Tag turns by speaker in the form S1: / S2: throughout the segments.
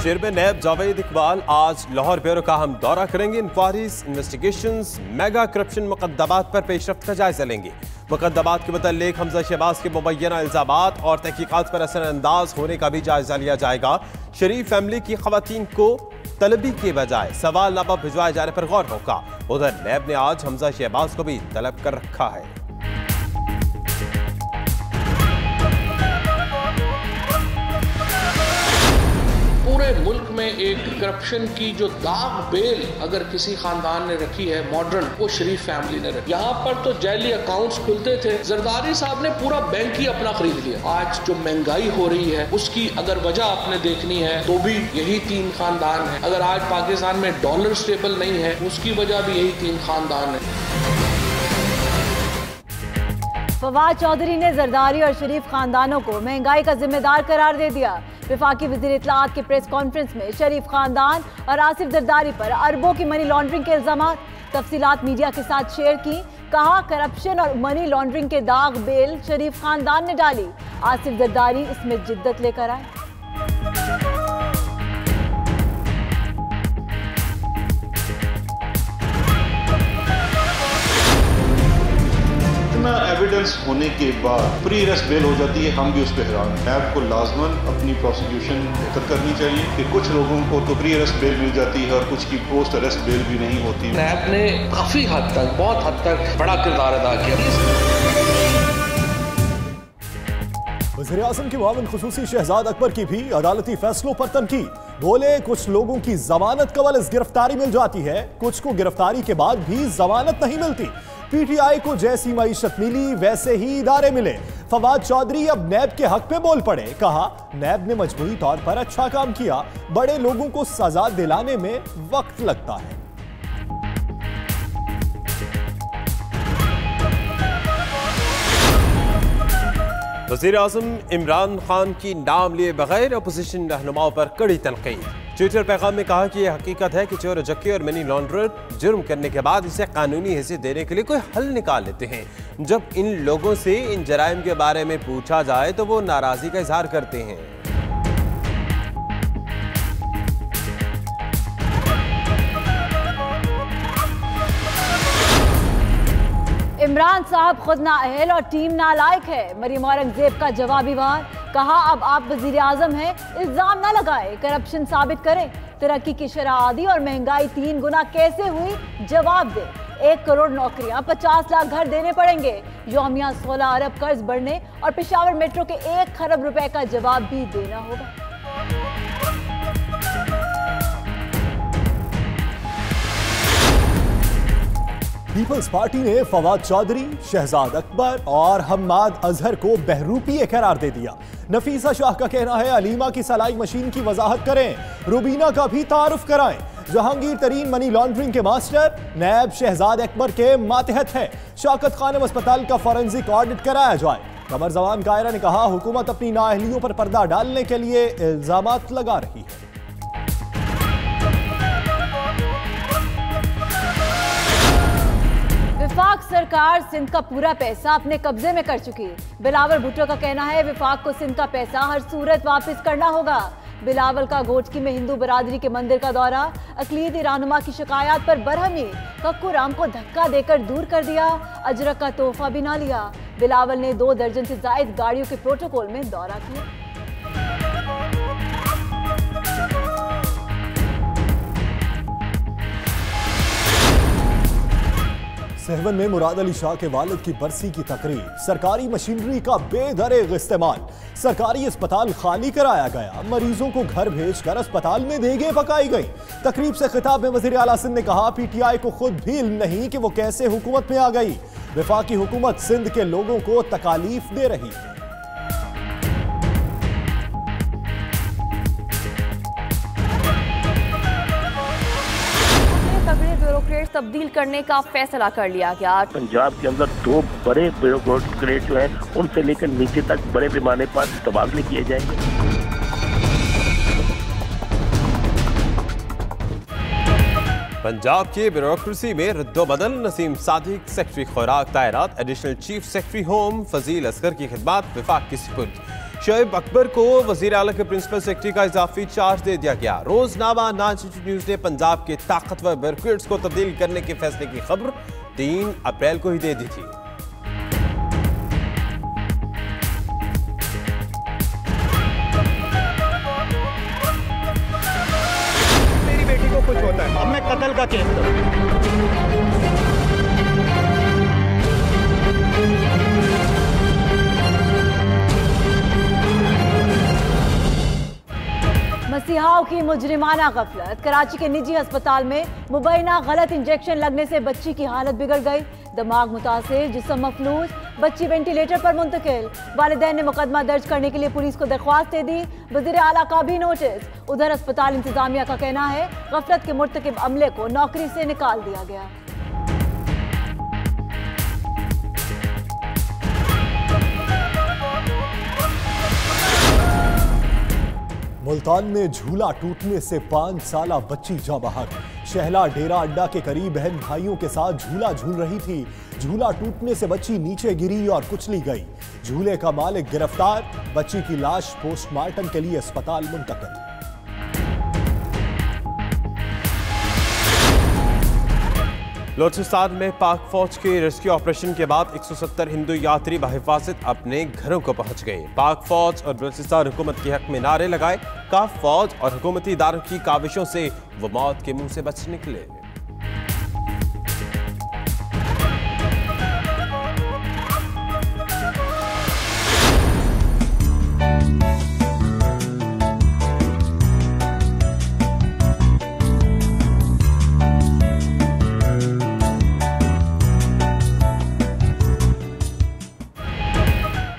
S1: Chairman नैब जावेद इकबाल आज Lahore bureau का हम दौरा करेंगे। इंक्वायरीज, इन्वेस्टिगेशंस, मेगा करप्शन मुकदमात पर पेशरफ्त का जायजा लेंगे। मुकदमात के मुताल्लिक हमजा शहबाज के मुबैना इल्जामात और तहकीकात पर असरअंदाज होने का भी जायजा लिया जाएगा। शरीफ फैमिली की खवातीन को तलबी के बजाय सवालनामा भिजवाए जाने पर गौर होगा। उधर नैब ने आज हमजा शहबाज को भी तलब कर रखा है।
S2: पूरे मुल्क में एक करप्शन की जो दाग बेल अगर किसी खानदान ने रखी है मॉडर्न, वो शरीफ फैमिली ने रखी। यहाँ पर तो जैली अकाउंट्स खुलते थे, जरदारी साहब ने पूरा बैंक ही अपना खरीद लिया। आज जो महंगाई हो रही है उसकी अगर वजह आपने देखनी है तो भी यही 3 खानदान है। अगर आज पाकिस्तान में डॉलर स्टेबल नहीं है उसकी वजह भी यही 3 खानदान है।
S3: फवाद चौधरी ने जरदारी और शरीफ खानदानों को महंगाई का जिम्मेदार करार दे दिया। वफाकी वज़ीर इत्तलाआत के प्रेस कॉन्फ्रेंस में शरीफ खानदान और आसिफ जरदारी पर अरबों की मनी लॉन्ड्रिंग के इल्जामात, तफसीलात मीडिया के साथ शेयर की। कहा करप्शन और मनी लॉन्ड्रिंग के दाग बेल शरीफ खानदान ने डाली, आसिफ जरदारी इसमें जिद्दत लेकर आए।
S4: एविडेंस होने के बाद प्री अरेस्ट बेल हो जाती है, हम भी उस पर हैरान हैं। नैब को लाजमन अपनी प्रोसिक्यूशन बेहतर करनी चाहिए कि कुछ लोगों को तो प्री अरेस्ट बेल मिल जाती है और कुछ की पोस्ट अरेस्ट बेल भी नहीं होती।
S2: नैब ने काफी हद तक, बहुत हद तक बड़ा किरदार अदा किया।
S5: वज़ीर-ए-आज़म के मुआविन खुसूसी शहजाद अकबर की भी अदालती फैसलों पर तनकीद। बोले कुछ लोगों की जमानत कबल गिरफ्तारी मिल जाती है, कुछ को गिरफ्तारी के बाद भी जमानत नहीं मिलती। पीटीआई को जैसी मईशत मिली वैसे ही इदारे मिले। फवाद चौधरी अब नैब के हक में बोल पड़े। कहा नैब ने मजबूरी तौर पर अच्छा काम किया, बड़े लोगों को सजा दिलाने में वक्त लगता है।
S1: वज़ीर-ए-आज़म इमरान खान की नाम लिए बगैर अपोजिशन रहनुमाओं पर कड़ी तनकीद। ट्विटर पैगाम में कहा कि यह हकीकत है कि चोर उचक्के और मनी लॉन्ड्रर जुर्म करने के बाद इसे कानूनी हैसियत देने के लिए कोई हल निकाल लेते हैं। जब इन लोगों से इन जराइम के बारे में पूछा जाए तो वो नाराजगी का इजहार करते हैं।
S3: इमरान साहब खुद नाअहल और टीम नालायक है, मरीम औरंगजेब का जवाबी वार। कहा अब आप वजीर आजम हैं, इल्जाम ना लगाए, करप्शन साबित करें। तरक्की की शरह आदि और महंगाई 3 गुना कैसे हुई, जवाब दे। 1 करोड़ नौकरियां, 50 लाख घर देने पड़ेंगे, यौमिया 16 अरब कर्ज बढ़ने और पेशावर मेट्रो के 1 खरब रुपए का जवाब भी देना होगा।
S5: पीपल्स पार्टी ने फवाद चौधरी, शहजाद अकबर और हम्माद अजहर को बहरूपी करार दे दिया। नफीसा शाह का कहना है अलीमा की सलाई मशीन की वजाहत करें, रुबीना का भी तारुफ कराएं। जहांगीर तरीन मनी लॉन्ड्रिंग के मास्टर, नैब शहजाद अकबर के मातहत है। शौकत खानम अस्पताल का फॉरेंसिक ऑडिट कराया जाए। कमर जमान कायरा ने कहा हुकूमत अपनी नाअहलियों पर पर्दा डालने के लिए इल्जामात लगा रही है।
S3: विफाक सरकार सिंध का पूरा पैसा अपने कब्जे में कर चुकी है। बिलावल भुट्टो का कहना है विफाक को सिंध का पैसा हर सूरत वापस करना होगा। बिलावल का गोचकी में हिंदू बरादरी के मंदिर का दौरा, अकलीदी रहनुमा की शिकायत पर बरहमी, कक्कू राम को धक्का देकर दूर कर दिया, अजरक का तोहफा भी ना लिया। बिलावल ने 2 दर्जन से जायद गाड़ियों के प्रोटोकॉल में दौरा किया।
S5: सहवन में मुराद अली शाह के वालिद की बरसी की तकरीब, सरकारी मशीनरी का बेदरेग इस्तेमाल, सरकारी अस्पताल खाली कराया गया, मरीजों को घर भेजकर अस्पताल में देगे पकाई गई। तकरीब से खिताब में वज़ीर आला सिंध ने कहा पीटीआई को खुद भी इल्म नहीं कि वो कैसे हुकूमत में आ गई। वफाकी हुकूमत सिंध के लोगों को तकालीफ दे रही है।
S6: ब्यूरोक्रेट तब्दील करने का फैसला कर लिया गया।
S7: पंजाब के अंदर 2 बड़े ब्यूरोक्रेट जो है उनसे लेकर नीचे तक बड़े पैमाने पर तबादले किए जाएंगे।
S1: पंजाब की ब्यूरोक्रेसी में रद्दोबदल, नसीम सादिक सेक्रेटरी खुराक तायरात, additional chief secretary home Fazil Asghar की खिदमात विफाक की सुपुर्द। शोएब अकबर को वजीर आला के प्रिंसिपल सेक्रेटरी का इजाफी चार्ज दे दिया गया। रोजनामा न्यूज ने पंजाब के ताकतवर ब्यूरोक्रेट्स को तब्दील करने के फैसले की खबर 3 अप्रैल को ही दे दी थी।
S8: मेरी बेटी को कुछ होता है, अब मैं कत्ल का केस करूं।
S3: मसीहाओं की मुजरिमाना गफलत। कराची के निजी अस्पताल में मुबैना गलत इंजेक्शन लगने से बच्ची की हालत बिगड़ गई। दिमाग मुतासिर, जिस्म मफलूज, बच्ची वेंटिलेटर पर मुंतकिल। वालिदैन ने मुकदमा दर्ज करने के लिए पुलिस को दरख्वास्त दे दी। वजीर आला का भी नोटिस। उधर अस्पताल इंतजामिया का कहना है गफलत के मुर्तकिब अमले को नौकरी से निकाल दिया गया।
S5: मुल्तान में झूला टूटने से 5 साला बच्ची जाँ बहक। शहला डेरा अड्डा के करीब बहन भाइयों के साथ झूला झूल रही थी। झूला टूटने से बच्ची नीचे गिरी और कुचली गई। झूले का मालिक गिरफ्तार। बच्ची की लाश पोस्टमार्टम के लिए अस्पताल मुंतकिल।
S1: बलूचिस्तान में पाक फौज के रेस्क्यू ऑपरेशन के बाद 170 हिंदू यात्री बहिफाजत अपने घरों को पहुंच गए। पाक फौज और बलूचिस्तान हुकूमत के हक में नारे लगाए। काफ फौज और हुकूमती इदारों की काविशों से वो मौत के मुंह से बच निकले।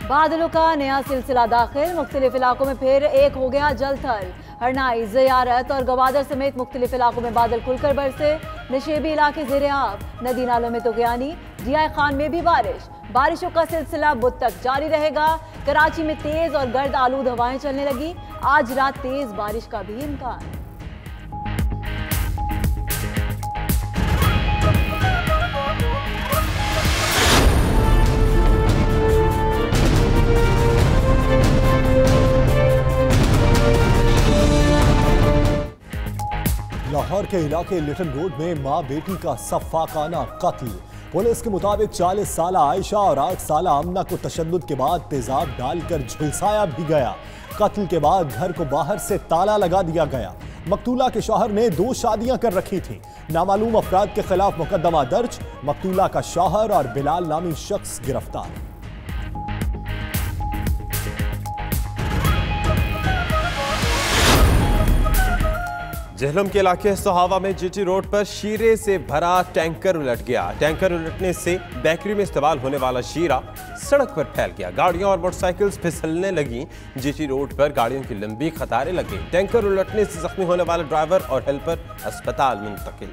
S3: बादलों का नया सिलसिला दाखिल। मुख्तलिफ इलाकों में फिर एक हो गया जल थल। हरनाई, ज़ियारत और गवादर समेत मुख्तलिफ इलाकों में बादल खुलकर बरसे। नशेबी इलाके ज़ेरे आब। नदी नालों में तुग़यानी। जिया खान में भी बारिशों का सिलसिला बुध तक जारी रहेगा। कराची में तेज और गर्द आलूद हवाएं चलने लगी। आज रात तेज बारिश का भी इम्कान।
S5: लाहौर के इलाके लिटन रोड में मां बेटी का सफाकाना कत्ल। पुलिस के मुताबिक 40 साला आयशा और 8 साला आमना को तशद्दुद के बाद तेजाब डालकर झुलसाया भी गया। कत्ल के बाद घर को बाहर से ताला लगा दिया गया। मकतूला के शौहर ने 2 शादियां कर रखी थी। नामालूम अफराद के खिलाफ मुकदमा दर्ज। मकतूला का शौहर और बिलाल नामी शख्स गिरफ्तार।
S1: जहलम के इलाके सोहावा में जीटी रोड पर शीरे से भरा टैंकर उलट गया। टैंकर उलटने से बेकरी में इस्तेमाल होने वाला शीरा सड़क पर फैल गया। गाड़ियां और मोटरसाइकिल्स फिसलने लगी। जीटी रोड पर गाड़ियों की लंबी कतारें लगी। टैंकर उलटने से जख्मी होने वाले ड्राइवर और हेल्पर अस्पताल मुंतकिल।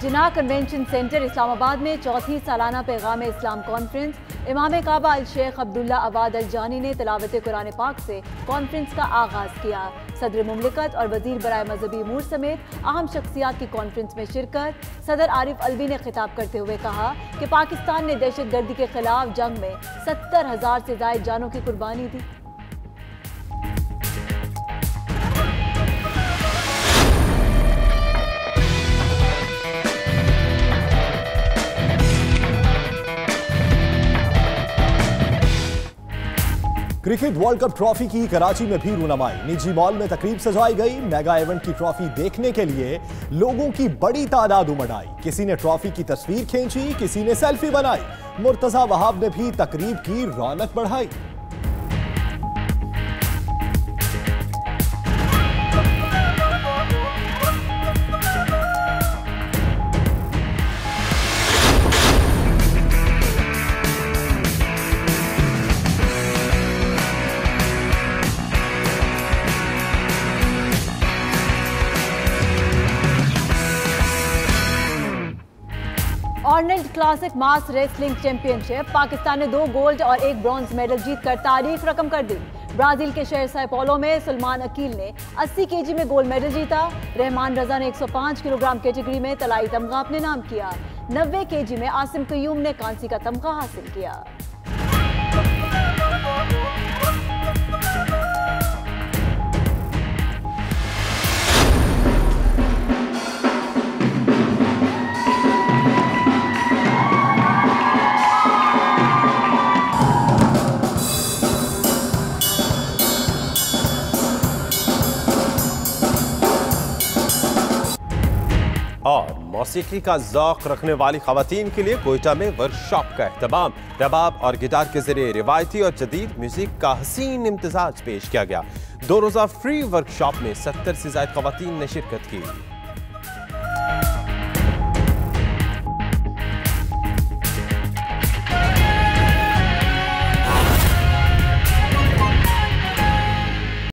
S3: जिना कन्वेंशन सेंटर इस्लामाबाद में 4थी सालाना पैगाम इस्लाम कॉन्फ्रेंस। इमाम काबा अल शेख अब्दुल्ला अवाद अल जानी ने तिलावत कुरान पाक से कॉन्फ्रेंस का आगाज किया। सदर मुमलिकत और वजीर बराए मजहबी अमूर समेत अहम शख्सियात की कॉन्फ्रेंस में शिरकत। सदर आरिफ अलवी ने खिताब करते हुए कहा कि पाकिस्तान ने दहशतगर्दी के खिलाफ जंग में 70,000 से ज्यादा जानों की कुर्बानी दी।
S5: क्रिकेट वर्ल्ड कप ट्रॉफी की कराची में भी रूनमाई। निजी मॉल में तकरीब सजाई गई। मेगा इवेंट की ट्रॉफी देखने के लिए लोगों की बड़ी तादाद उमड़ आई। किसी ने ट्रॉफी की तस्वीर खींची, किसी ने सेल्फी बनाई। मुर्तजा वहाब ने भी तकरीब की रौनक बढ़ाई।
S3: आर्नल्ड क्लासिक मास रेसलिंग चैंपियनशिप पाकिस्तान ने 2 गोल्ड और 1 ब्रॉन्ज मेडल जीतकर तारीख रकम कर दी। ब्राजील के शहर sao paulo में सुलेमान अकील ने 80 केजी में गोल्ड मेडल जीता। रहमान रजा ने 105 किलोग्राम कैटेगरी में तलाई तमगा अपने नाम किया। 90 केजी में आसिम कयूम ने कांसी का तमगा हासिल किया।
S1: और मौसीकी का ज़ौक़ रखने वाली ख़वातीन के लिए कोयटा में वर्कशॉप का एहतमाम। रबाब और गिटार के जरिए रिवायती और जदीद म्यूजिक का हसीन इम्तिजाज पेश किया गया। 2 रोज़ा फ्री वर्कशॉप में 70 से ज़ायद ख़वातीन ने शिरकत की।